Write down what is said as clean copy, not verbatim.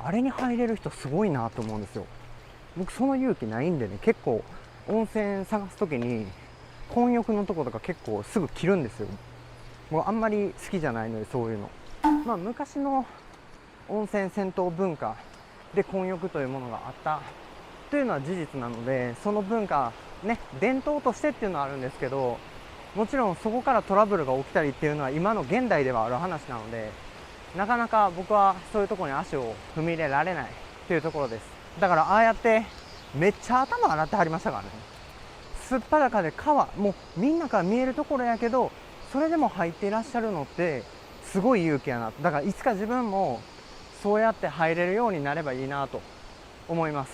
あれに入れる人すごいなと思うんですよ。僕その勇気ないんでね、結構温泉探す時に混浴のとことか結構すぐ切るんですよ。もうあんまり好きじゃないので、そういうの。昔の温泉銭湯文化で混浴というものがあったというのは事実なので、その文化ね、伝統としてっていうのはあるんですけど、もちろんそこからトラブルが起きたりっていうのは今の現代ではある話なので、なかなか僕はそういうところに足を踏み入れられないというところです。だからああやってめっちゃ頭洗ってはりましたからね。すっぱだかで川、もうみんなから見えるところやけど、それでも入っていらっしゃるのってすごい勇気やな。だからいつか自分もそうやって入れるようになればいいなと思います。